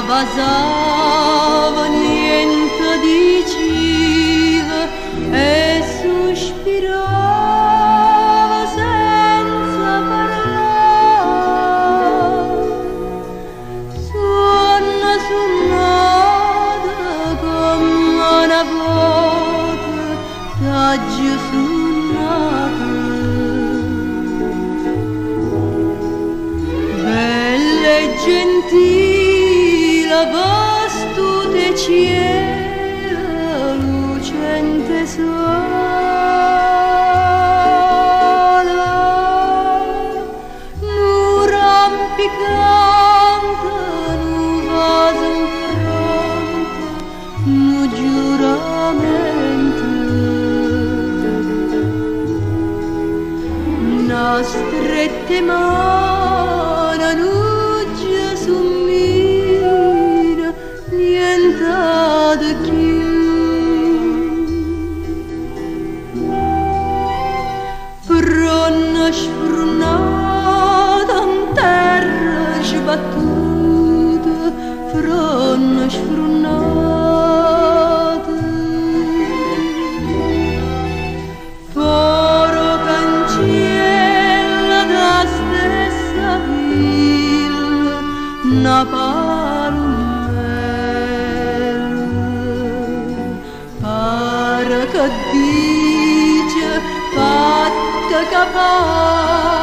basava, niente diceva e sospirava senza parlare. Suona suonata come una volta t'ha giù suonata. Bella e gentile, vastute cielo, lucente sola, nu rampicante, nu vaso in fronte, nu giuramento. Una strette mano, nuggio sommina, niente da chi. Fronna sfrunata in terra sbattuta, fronna sfrunata. Foro cancella da stessa villa, una palmella, pare che dice fatta capace.